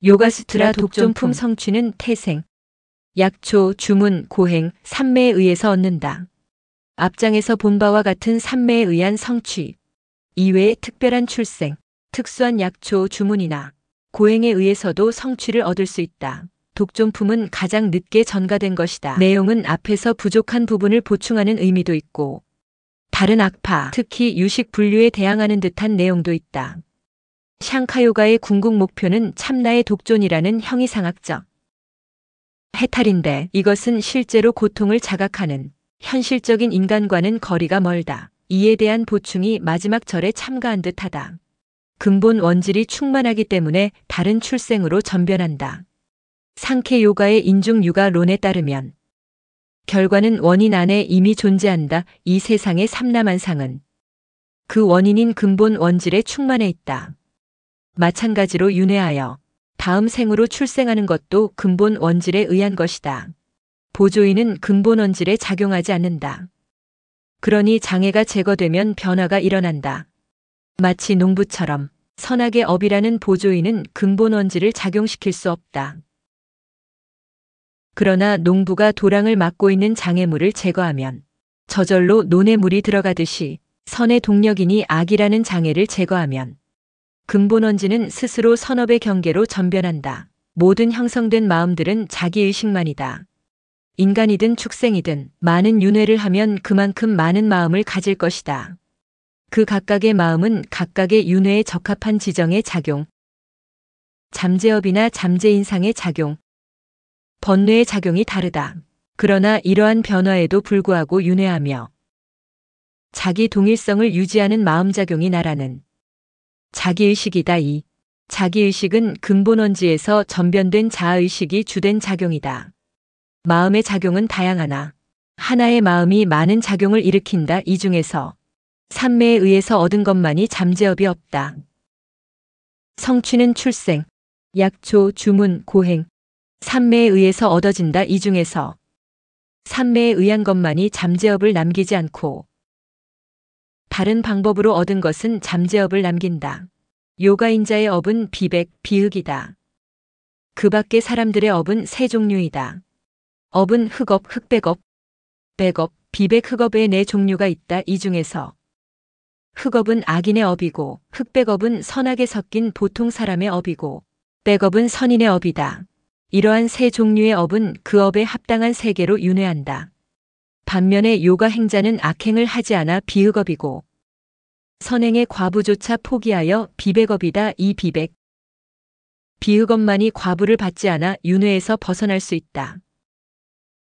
요가수트라 독존품 성취는 태생, 약초, 주문, 고행, 삼매에 의해서 얻는다. 앞장에서 본 바와 같은 삼매에 의한 성취, 이외에 특별한 출생, 특수한 약초, 주문이나 고행에 의해서도 성취를 얻을 수 있다. 독존품은 가장 늦게 전가된 것이다. 내용은 앞에서 부족한 부분을 보충하는 의미도 있고 다른 악파, 특히 유식 분류에 대항하는 듯한 내용도 있다. 샹카요가의 궁극 목표는 참나의 독존이라는 형이상학적 해탈인데 이것은 실제로 고통을 자각하는 현실적인 인간과는 거리가 멀다. 이에 대한 보충이 마지막 절에 참가한 듯하다. 근본 원질이 충만하기 때문에 다른 출생으로 전변한다. 상케 요가의 인중 유가론에 따르면 결과는 원인 안에 이미 존재한다. 이 세상의 삼라만상은 그 원인인 근본 원질에 충만해 있다. 마찬가지로 윤회하여 다음 생으로 출생하는 것도 근본 원질에 의한 것이다. 보조인은 근본 원질에 작용하지 않는다. 그러니 장애가 제거되면 변화가 일어난다. 마치 농부처럼 선악의 업이라는 보조인은 근본 원질을 작용시킬 수 없다. 그러나 농부가 도랑을 막고 있는 장애물을 제거하면 저절로 논에 물이 들어가듯이 선의 동력이니 악이라는 장애를 제거하면 근본 원지는 스스로 선업의 경계로 전변한다. 모든 형성된 마음들은 자기의식만이다. 인간이든 축생이든 많은 윤회를 하면 그만큼 많은 마음을 가질 것이다. 그 각각의 마음은 각각의 윤회에 적합한 지정의 작용, 잠재업이나 잠재인상의 작용, 번뇌의 작용이 다르다. 그러나 이러한 변화에도 불구하고 윤회하며 자기 동일성을 유지하는 마음작용이 나라는 자기의식이다. 이 자기의식은 근본원지에서 전변된 자아의식이 주된 작용이다. 마음의 작용은 다양하나 하나의 마음이 많은 작용을 일으킨다. 이 중에서 삼매에 의해서 얻은 것만이 잠재업이 없다. 성취는 출생, 약초, 주문, 고행, 삼매에 의해서 얻어진다. 이 중에서 삼매에 의한 것만이 잠재업을 남기지 않고 다른 방법으로 얻은 것은 잠재업을 남긴다. 요가인자의 업은 비백, 비흑이다. 그 밖의 사람들의 업은 세 종류이다. 업은 흑업, 흑백업, 백업, 비백, 흑업의 네 종류가 있다. 이 중에서 흑업은 악인의 업이고 흑백업은 선악에 섞인 보통 사람의 업이고 백업은 선인의 업이다. 이러한 세 종류의 업은 그 업에 합당한 세계로 윤회한다. 반면에 요가 행자는 악행을 하지 않아 비흑업이고 선행의 과부조차 포기하여 비백업이다. 이 비백, 비흑업만이 과부를 받지 않아 윤회에서 벗어날 수 있다.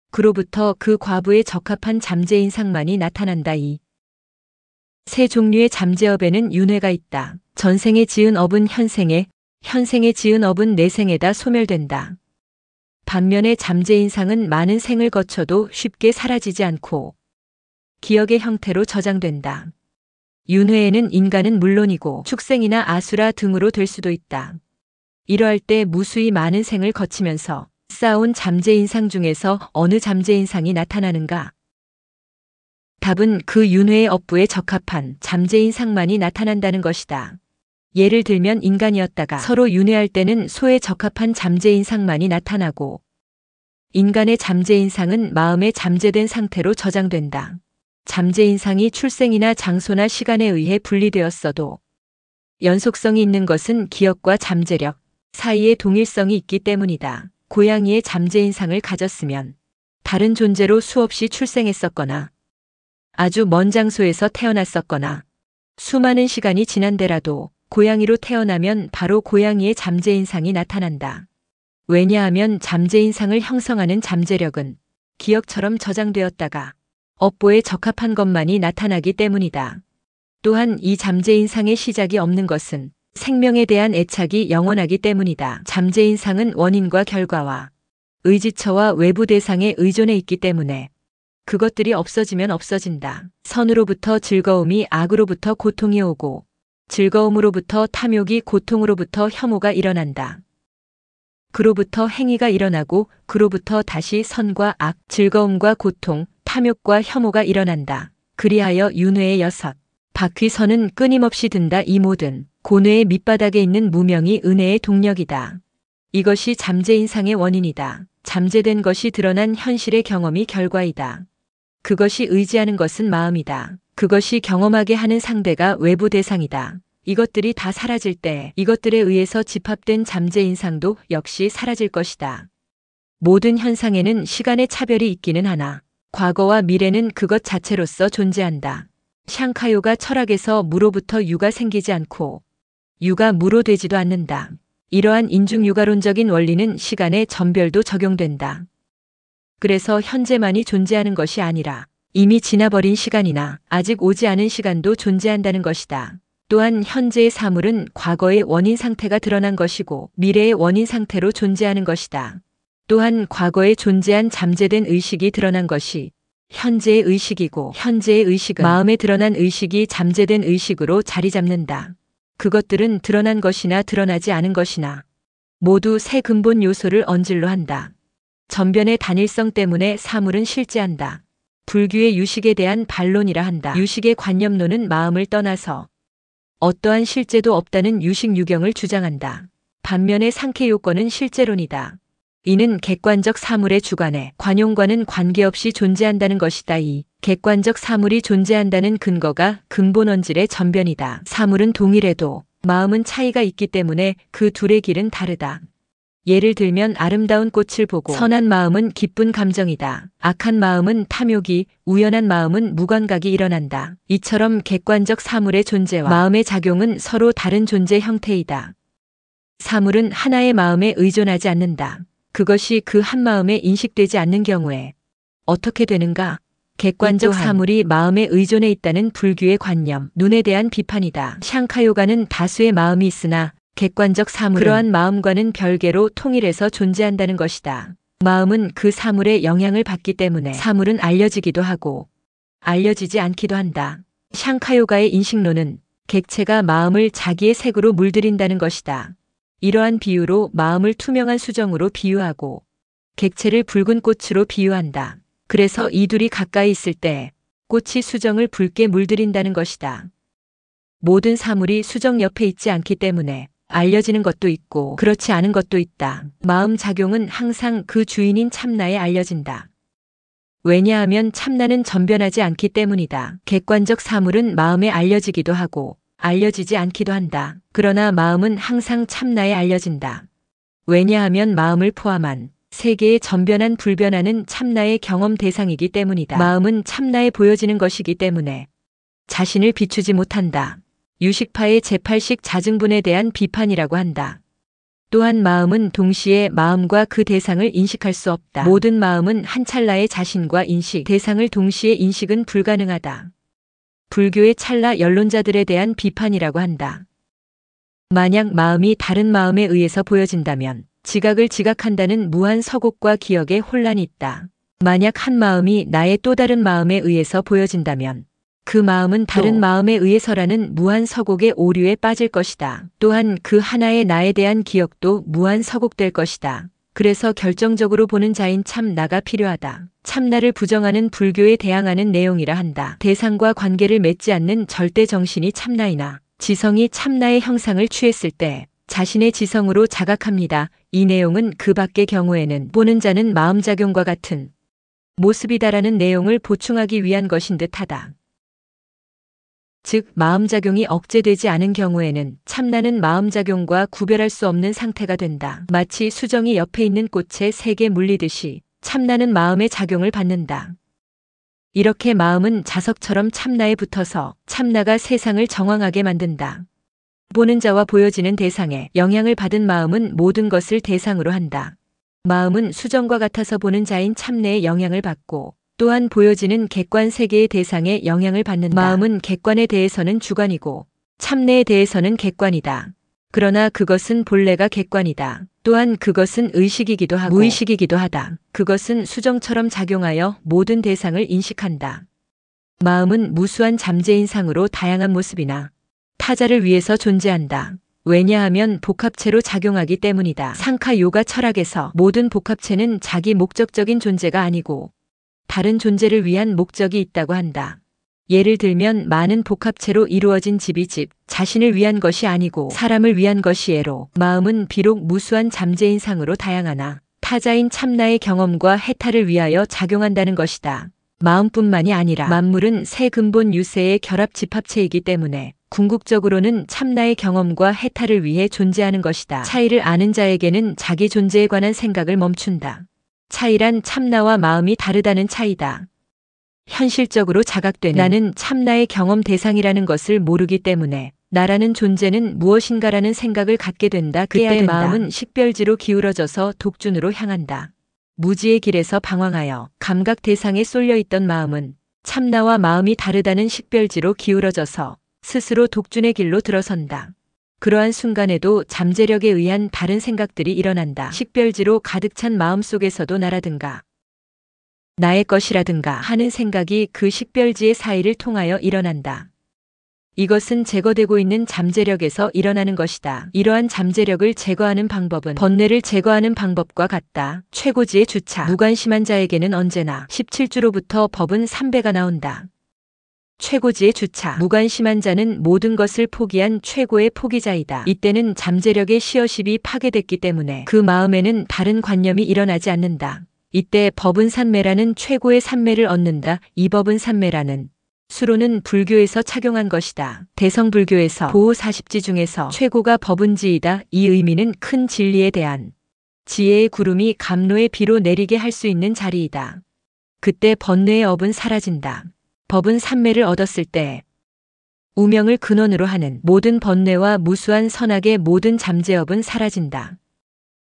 그로부터 그 과부에 적합한 잠재인상만이 나타난다. 이 세 종류의 잠재업에는 윤회가 있다. 전생에 지은 업은 현생에, 현생에 지은 업은 내생에다 소멸된다. 반면에 잠재인상은 많은 생을 거쳐도 쉽게 사라지지 않고 기억의 형태로 저장된다. 윤회에는 인간은 물론이고 축생이나 아수라 등으로 될 수도 있다. 이러할 때 무수히 많은 생을 거치면서 쌓아온 잠재인상 중에서 어느 잠재인상이 나타나는가? 답은 그 윤회의 업부에 적합한 잠재인상만이 나타난다는 것이다. 예를 들면 인간이었다가 서로 윤회할 때는 소에 적합한 잠재인상만이 나타나고 인간의 잠재인상은 마음에 잠재된 상태로 저장된다. 잠재인상이 출생이나 장소나 시간에 의해 분리되었어도 연속성이 있는 것은 기억과 잠재력 사이에 동일성이 있기 때문이다. 고양이의 잠재인상을 가졌으면 다른 존재로 수없이 출생했었거나 아주 먼 장소에서 태어났었거나 수많은 시간이 지난데라도 고양이로 태어나면 바로 고양이의 잠재인상이 나타난다. 왜냐하면 잠재인상을 형성하는 잠재력은 기억처럼 저장되었다가 업보에 적합한 것만이 나타나기 때문이다. 또한 이 잠재인상의 시작이 없는 것은 생명에 대한 애착이 영원하기 때문이다. 잠재인상은 원인과 결과와 의지처와 외부 대상에 의존해 있기 때문에 그것들이 없어지면 없어진다. 선으로부터 즐거움이 악으로부터 고통이 오고 즐거움으로부터 탐욕이 고통으로부터 혐오가 일어난다. 그로부터 행위가 일어나고 그로부터 다시 선과 악, 즐거움과 고통, 탐욕과 혐오가 일어난다. 그리하여 윤회의 여섯 바퀴선은 끊임없이 든다. 이 모든 고뇌의 밑바닥에 있는 무명이 은혜의 동력이다. 이것이 잠재인상의 원인이다. 잠재된 것이 드러난 현실의 경험이 결과이다. 그것이 의지하는 것은 마음이다. 그것이 경험하게 하는 상대가 외부 대상이다. 이것들이 다 사라질 때 이것들에 의해서 집합된 잠재인상도 역시 사라질 것이다. 모든 현상에는 시간의 차별이 있기는 하나 과거와 미래는 그것 자체로서 존재한다. 샹카요가 철학에서 무로부터 유가 생기지 않고 유가 무로 되지도 않는다. 이러한 인중유가론적인 원리는 시간의 전별도 적용된다. 그래서 현재만이 존재하는 것이 아니라 이미 지나버린 시간이나 아직 오지 않은 시간도 존재한다는 것이다. 또한 현재의 사물은 과거의 원인 상태가 드러난 것이고 미래의 원인 상태로 존재하는 것이다. 또한 과거에 존재한 잠재된 의식이 드러난 것이 현재의 의식이고 현재의 의식은 마음에 드러난 의식이 잠재된 의식으로 자리 잡는다. 그것들은 드러난 것이나 드러나지 않은 것이나 모두 세 근본 요소를 언질로 한다. 전변의 단일성 때문에 사물은 실제한다. 불교의 유식에 대한 반론이라 한다. 유식의 관념론은 마음을 떠나서 어떠한 실제도 없다는 유식유경을 주장한다. 반면에 상쾌요건은 실제론이다. 이는 객관적 사물의 주관에 관용과는 관계없이 존재한다는 것이다. 이 객관적 사물이 존재한다는 근거가 근본원질의 전변이다. 사물은 동일해도 마음은 차이가 있기 때문에 그 둘의 길은 다르다. 예를 들면 아름다운 꽃을 보고 선한 마음은 기쁜 감정이다. 악한 마음은 탐욕이, 우연한 마음은 무감각이 일어난다. 이처럼 객관적 사물의 존재와 마음의 작용은 서로 다른 존재 형태이다. 사물은 하나의 마음에 의존하지 않는다. 그것이 그 한 마음에 인식되지 않는 경우에 어떻게 되는가? 객관적 사물이 마음에 의존해 있다는 불교의 관념, 눈에 대한 비판이다. 샹카요가는 다수의 마음이 있으나 객관적 사물은 그러한 마음과는 별개로 통일해서 존재한다는 것이다. 마음은 그 사물의 영향을 받기 때문에 사물은 알려지기도 하고 알려지지 않기도 한다. 샹카요가의 인식론은 객체가 마음을 자기의 색으로 물들인다는 것이다. 이러한 비유로 마음을 투명한 수정으로 비유하고 객체를 붉은 꽃으로 비유한다. 그래서 이 둘이 가까이 있을 때 꽃이 수정을 붉게 물들인다는 것이다. 모든 사물이 수정 옆에 있지 않기 때문에 알려지는 것도 있고 그렇지 않은 것도 있다. 마음 작용은 항상 그 주인인 참나에 알려진다. 왜냐하면 참나는 전변하지 않기 때문이다. 객관적 사물은 마음에 알려지기도 하고 알려지지 않기도 한다. 그러나 마음은 항상 참나에 알려진다. 왜냐하면 마음을 포함한 세계의 전변한 불변하는 참나의 경험 대상이기 때문이다. 마음은 참나에 보여지는 것이기 때문에 자신을 비추지 못한다. 유식파의 제8식 자증분에 대한 비판이라고 한다. 또한 마음은 동시에 마음과 그 대상을 인식할 수 없다. 모든 마음은 한 찰나의 자신과 인식, 대상을 동시에 인식은 불가능하다. 불교의 찰나 연론자들에 대한 비판이라고 한다. 만약 마음이 다른 마음에 의해서 보여진다면 지각을 지각한다는 무한 서곡과 기억에 혼란이 있다. 만약 한 마음이 나의 또 다른 마음에 의해서 보여진다면 그 마음은 다른 마음에 의해서라는 무한 서곡의 오류에 빠질 것이다. 또한 그 하나의 나에 대한 기억도 무한 서곡될 것이다. 그래서 결정적으로 보는 자인 참나가 필요하다. 참나를 부정하는 불교에 대항하는 내용이라 한다. 대상과 관계를 맺지 않는 절대 정신이 참나이나 지성이 참나의 형상을 취했을 때 자신의 지성으로 자각합니다. 이 내용은 그 밖의 경우에는 보는 자는 마음작용과 같은 모습이다라는 내용을 보충하기 위한 것인 듯하다. 즉 마음작용이 억제되지 않은 경우에는 참나는 마음작용과 구별할 수 없는 상태가 된다. 마치 수정이 옆에 있는 꽃에 색에 물리듯이 참나는 마음의 작용을 받는다. 이렇게 마음은 자석처럼 참나에 붙어서 참나가 세상을 정황하게 만든다. 보는 자와 보여지는 대상에 영향을 받은 마음은 모든 것을 대상으로 한다. 마음은 수정과 같아서 보는 자인 참내의 영향을 받고 또한 보여지는 객관 세계의 대상에 영향을 받는다. 마음은 객관에 대해서는 주관이고 참내에 대해서는 객관이다. 그러나 그것은 본래가 객관이다. 또한 그것은 의식이기도 하고 무의식이기도 하다. 그것은 수정처럼 작용하여 모든 대상을 인식한다. 마음은 무수한 잠재인상으로 다양한 모습이나 타자를 위해서 존재한다. 왜냐하면 복합체로 작용하기 때문이다. 상카 요가 철학에서 모든 복합체는 자기 목적적인 존재가 아니고 다른 존재를 위한 목적이 있다고 한다. 예를 들면 많은 복합체로 이루어진 집이 자신을 위한 것이 아니고 사람을 위한 것이에로 마음은 비록 무수한 잠재인상으로 다양하나 타자인 참나의 경험과 해탈을 위하여 작용한다는 것이다. 마음뿐만이 아니라 만물은 세 근본 유세의 결합 집합체이기 때문에 궁극적으로는 참나의 경험과 해탈을 위해 존재하는 것이다. 차이를 아는 자에게는 자기 존재에 관한 생각을 멈춘다. 차이란 참나와 마음이 다르다는 차이다. 현실적으로 자각되는 나는 참나의 경험 대상이라는 것을 모르기 때문에 나라는 존재는 무엇인가라는 생각을 갖게 된다. 그때 마음은 식별지로 기울어져서 독준으로 향한다. 무지의 길에서 방황하여 감각 대상에 쏠려 있던 마음은 참나와 마음이 다르다는 식별지로 기울어져서 스스로 독준의 길로 들어선다. 그러한 순간에도 잠재력에 의한 다른 생각들이 일어난다. 식별지로 가득 찬 마음 속에서도 나라든가 나의 것이라든가 하는 생각이 그 식별지의 사이를 통하여 일어난다. 이것은 제거되고 있는 잠재력에서 일어나는 것이다. 이러한 잠재력을 제거하는 방법은 번뇌를 제거하는 방법과 같다. 최고지의 주차. 무관심한 자에게는 언제나 17주로부터 법은 3배가 나온다. 최고지의 주차. 무관심한 자는 모든 것을 포기한 최고의 포기자이다. 이때는 잠재력의 시어십이 파괴됐기 때문에 그 마음에는 다른 관념이 일어나지 않는다. 이때 법은 산매라는 최고의 산매를 얻는다. 이 법은 산매라는 수로는 불교에서 착용한 것이다. 대성불교에서 보호 40지 중에서 최고가 법은지이다. 이 의미는 큰 진리에 대한 지혜의 구름이 감로의 비로 내리게 할 수 있는 자리이다. 그때 번뇌의 업은 사라진다. 법은 산매를 얻었을 때 우명을 근원으로 하는 모든 번뇌와 무수한 선악의 모든 잠재업은 사라진다.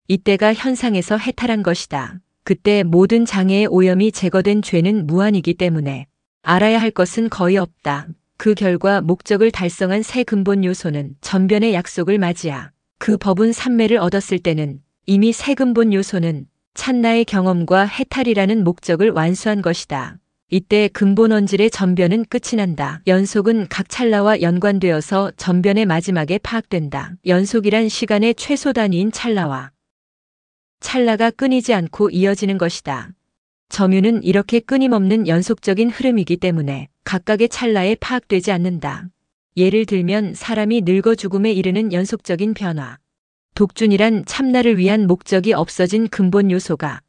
이때가 현상에서 해탈한 것이다. 그때 모든 장애의 오염이 제거된 죄는 무한이기 때문에 알아야 할 것은 거의 없다. 그 결과 목적을 달성한 새 근본 요소는 전변의 약속을 맞이하 그 법은 산매를 얻었을 때는 이미 새 근본 요소는 찬나의 경험과 해탈이라는 목적을 완수한 것이다. 이때 근본 원질의 전변은 끝이 난다. 연속은 각 찰나와 연관되어서 전변의 마지막에 파악된다. 연속이란 시간의 최소 단위인 찰나와 찰나가 끊이지 않고 이어지는 것이다. 점유는 이렇게 끊임없는 연속적인 흐름이기 때문에 각각의 찰나에 파악되지 않는다. 예를 들면 사람이 늙어 죽음에 이르는 연속적인 변화. 독준이란 참나를 위한 목적이 없어진 근본 요소가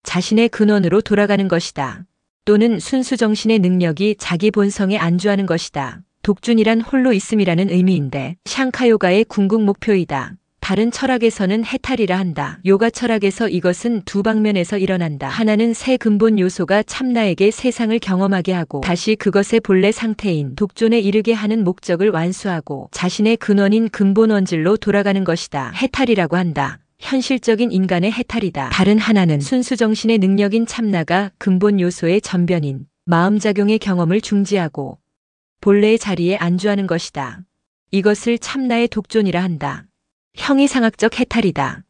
자신의 근원으로 돌아가는 것이다. 또는 순수 정신의 능력이 자기 본성에 안주하는 것이다. 독준이란 홀로 있음이라는 의미인데 샹카요가의 궁극 목표이다. 다른 철학에서는 해탈이라 한다. 요가 철학에서 이것은 두 방면에서 일어난다. 하나는 새 근본 요소가 참나에게 세상을 경험하게 하고 다시 그것의 본래 상태인 독존에 이르게 하는 목적을 완수하고 자신의 근원인 근본 원질로 돌아가는 것이다. 해탈이라고 한다. 현실적인 인간의 해탈이다. 다른 하나는 순수 정신의 능력인 참나가 근본 요소의 전변인 마음작용의 경험을 중지하고 본래의 자리에 안주하는 것이다. 이것을 참나의 독존이라 한다. 형이상학적 해탈이다.